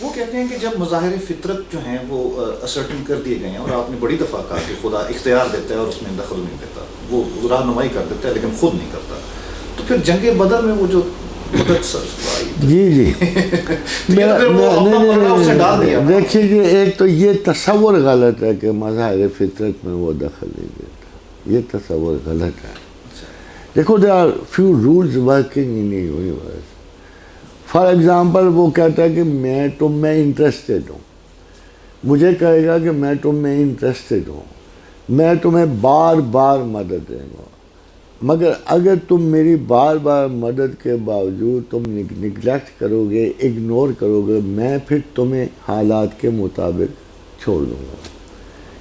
وہ کہتے ہیں کہ جب مظاہر فطرت جو ہیں وہ اسرٹن کر دیے گئے ہیں، اور آپ نے بڑی دفعہ کہا کہ خدا اختیار دیتا ہے اور اس میں دخل نہیں دیتا، وہ رہنمائی کر دیتا ہے لیکن خود نہیں کرتا، تو پھر جنگ بدر میں وہ جو جی دیکھیے جی، ایک تو یہ تصور غلط ہے کہ مظاہر فطرت میں وہ دخل نہیں دیتا، یہ تصور غلط ہے. دیکھو there are few rules working in the universe. For example وہ کہتا ہے کہ میں تم میں انٹرسٹڈ ہوں، مجھے کہے گا کہ میں تم میں انٹرسٹڈ ہوں، میں تمہیں بار بار مدد دیں گا، مگر اگر تم میری بار بار مدد کے باوجود تم نگلیکٹ کرو گے، اگنور کرو گے، میں پھر تمہیں حالات کے مطابق چھوڑ دوں گا.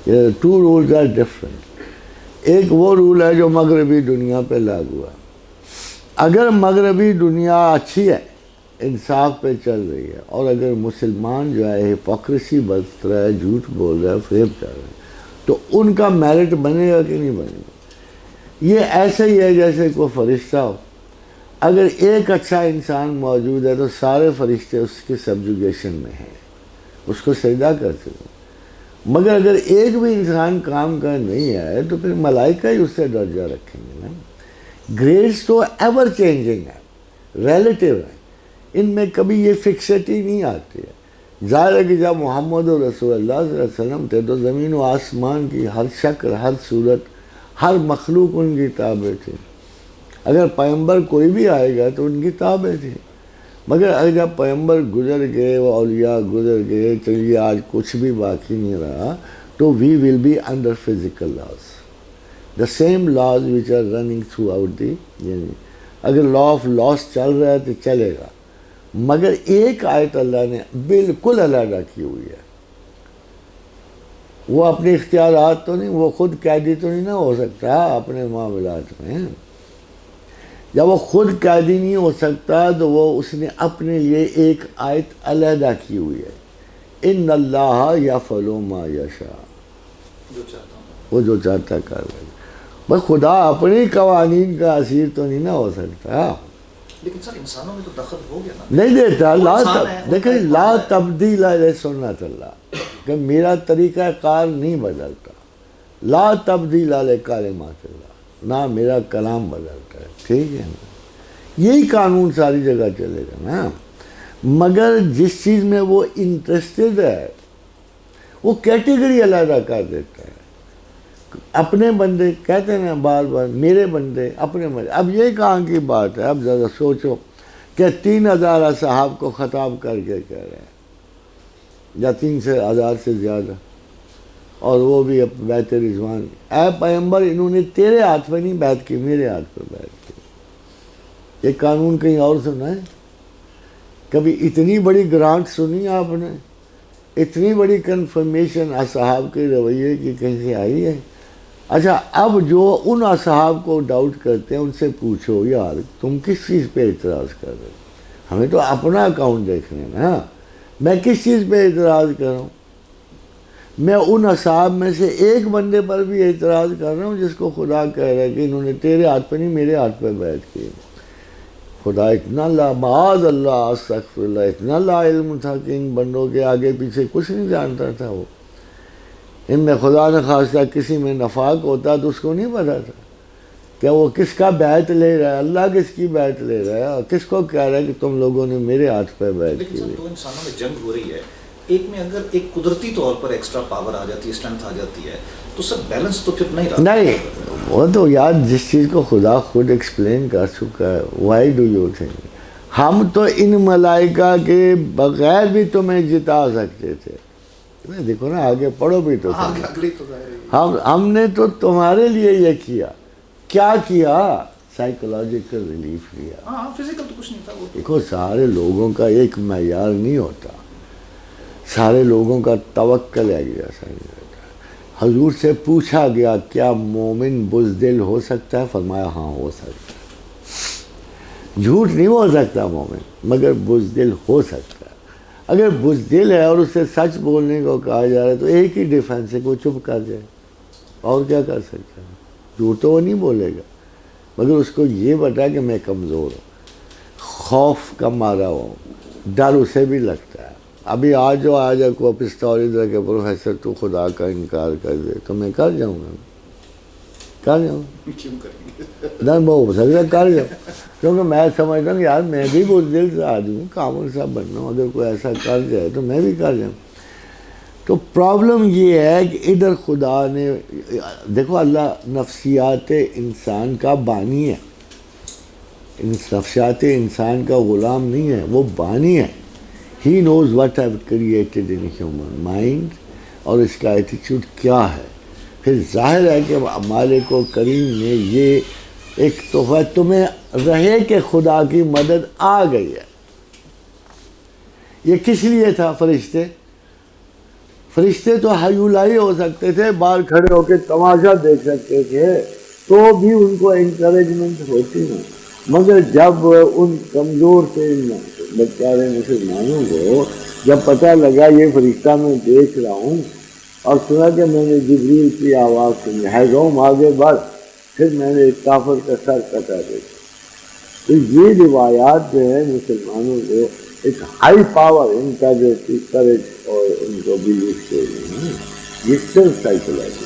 یہ ٹو رولز آر ڈفرینٹ. ایک وہ رول ہے جو مغربی دنیا پہ لاگو ہے. اگر مغربی دنیا اچھی ہے، انصاف پہ چل رہی ہے، اور اگر مسلمان جو ہے ہپوکریسی برت رہا ہے، جھوٹ بول رہا ہے، فریب کر رہا ہے، تو ان کا میرٹ بنے گا کہ نہیں بنے گا؟ یہ ایسے ہی ہے جیسے کوئی فرشتہ ہو. اگر ایک اچھا انسان موجود ہے تو سارے فرشتے اس کی سبجوگیشن میں ہیں، اس کو سجدہ کرتے ہیں. مگر اگر ایک بھی انسان کام کر نہیں ہے تو پھر ملائکہ ہی اس سے درجہ رکھیں گے نا. گریڈز تو ایور چینجنگ ہے، ریلیٹیو ہے، ان میں کبھی یہ فکسٹی نہیں آتی ہے. ظاہر ہے کہ جب محمد رسول اللہ صلی اللہ علیہ وسلم تھے تو زمین و آسمان کی ہر شکل، ہر صورت، ہر مخلوق ان کی تابع تھی. اگر پیغمبر کوئی بھی آئے گا تو ان کی تابع تھی. مگر اگر جب پیغمبر گزر گئے، وہ اولیاء گزر گئے، چلیے آج کچھ بھی باقی نہیں رہا، تو we will be under physical laws, the same laws which are running throughout the. یعنی اگر لا آف لاس چل رہا ہے تو چلے گا. مگر ایک آیت اللہ نے بالکل علیحدہ کی ہوئی ہے. وہ اپنے اختیارات تو نہیں، وہ خود قیدی تو نہیں نہ ہو سکتا اپنے معاملات میں. جب وہ خود قیدی نہیں ہو سکتا تو وہ اس نے اپنے لیے ایک آیت علیحدہ کی ہوئی ہے، ان اللہ یفعل ما یشاء، وہ جو چاہتا ہے کر لے. بس خدا اپنی قوانین کا اسیر تو نہیں نہ ہو سکتا. لیکن سر انسانوں میں تو دخل ہو گیا نا، نہیں دیتا. دیکھیں لا تبدیل لسنت اللہ، کہ میرا طریقہ کار نہیں بدلتا. لا تبدیل لکلمات اللہ، نہ میرا کلام بدلتا ہے. ٹھیک ہے نا، یہی قانون ساری جگہ چلے گا نا. مگر جس چیز میں وہ انٹرسٹڈ ہے وہ کیٹیگری علیحدہ کر دیتا ہے. اپنے بندے کہتے ہیں بار بار میرے بندے اپنے بندے. اب یہ کہاں کی بات ہے؟ اب ذرا سوچو کہ 3000 اصحاب کو خطاب کر کے کہہ رہے ہیں، یا 3000 سے زیادہ، اور وہ بھی بیعت رضوان. اے پیغمبر، انہوں نے تیرے ہاتھ پہ نہیں بیعت کی، میرے ہاتھ پہ بیعت کی. یہ قانون کہیں اور سنا ہے؟ کبھی اتنی بڑی گرانٹ سنی آپ نے؟ اتنی بڑی کنفرمیشن اصحاب کے رویے کی کہیں سے آئی ہے؟ اچھا، اب جو ان اصحاب کو ڈاؤٹ کرتے ہیں ان سے پوچھو یار تم کس چیز پہ اعتراض کر رہے ہو؟ ہمیں تو اپنا اکاؤنٹ دیکھنا ہے نا. میں کس چیز پہ اعتراض کر رہا ہوں؟ میں ان اصحاب میں سے ایک بندے پر بھی اعتراض کر رہا ہوں جس کو خدا کہہ رہا ہے کہ انہوں نے تیرے ہاتھ پہ نہیں میرے ہاتھ پہ بیعت کی. خدا اتنا لا معاذ اللہ استغفر اللہ، اتنا لا علم تھا کہ ان بندوں کے آگے پیچھے کچھ نہیں جانتا تھا. وہ ان میں خدا نے خواستہ کسی میں نفاق ہوتا تو اس کو نہیں پتا تھا کہ وہ کس کا بیعت لے رہا ہے، اللہ کس کی بیعت لے رہا ہے، اور کس کو کہہ رہا ہے کہ تم لوگوں نے میرے ہاتھ پہ بیعت کی. لیکن سر دو انسانوں میں جنگ ہو رہی ہے، ایک میں اگر ایک قدرتی طور پر ایکسٹرا پاور آ جاتی ہے، اسٹرینتھ آ جاتی ہے، تو سر بیلنس تو پھر نہیں رہتا. نہیں، وہ تو یار جس چیز کو خدا خود ایکسپلین کر چکا ہے. وائی ڈو یو تھنک ہم تو ان ملائکہ کے بغیر بھی تمہیں جتا سکتے تھے؟ دیکھو نا، آگے پڑھو بھی تو. ہم نے تو تمہارے لیے یہ کیا کیا؟ سائیکولوجیکل ریلیف لیا. فزیکل تو کچھ نہیں تھا. دیکھو سارے لوگوں کا ایک معیار نہیں ہوتا، سارے لوگوں کا توکل ہے جیسا نہیں ہوتا. حضور سے پوچھا گیا کیا مومن بزدل ہو سکتا ہے؟ فرمایا ہاں ہو سکتا ہے. جھوٹ نہیں ہو سکتا مومن، مگر بزدل ہو سکتا ہے. اگر بزدل ہے اور اسے سچ بولنے کو کہا جا رہا ہے تو ایک ہی ڈیفینس ہے کہ وہ چپ کر جائے. اور کیا کر سکتا ہے؟ جھوٹ تو وہ نہیں بولے گا، مگر اس کو یہ بتا کہ میں کمزور ہوں، خوف کا مارا ہوں، ڈر اسے بھی لگتا ہے. ابھی آج کو پستول ادھر کے پروفیسر تو خدا کا انکار کر دے تو میں کر جاؤں گا، کر جاؤں کیوں کریں گے؟ نہ وہ ہو سکتا ہے کر جاؤں، کیونکہ میں سمجھتا ہوں یار میں بھی بہت دل سے آدمی ہوں، کامل صاحب بننا ہوں، اگر کوئی ایسا کر جائے تو میں بھی کر جاؤں۔ تو پرابلم یہ ہے کہ ادھر خدا نے دیکھو اللہ نفسیات انسان کا بانی ہے، نفسیات انسان کا غلام نہیں ہے، وہ بانی ہے۔ He knows what have created in human mind, اور اس کا ایٹیچیوڈ کیا ہے۔ پھر ظاہر ہے کہ مالک و کریم نے یہ ایک تحفہ تمہیں رہے کہ خدا کی مدد آ گئی ہے۔ یہ کس لیے تھا؟ فرشتے تو ہیولائی ہو سکتے تھے، باہر کھڑے ہو کے تماشا دیکھ سکتے تھے، تو بھی ان کو انکریجمنٹ ہوتی نا، مگر جب ان کمزور سے بیچارے مسلمانوں کو جب پتہ لگا یہ فرشتہ میں دیکھ رہا ہوں، اور سنا کہ میں نے جبریل کی آواز سنی ہے روم آگے بڑھ، پھر میں نے ایک کافر کا سر کٹا دیکھا۔ تو یہ روایات جو ہے مسلمانوں کو ایک ہائی پاور ان کا جو کریج اور ان کو بلیف کے لیے یہ صرف سائیکولوجی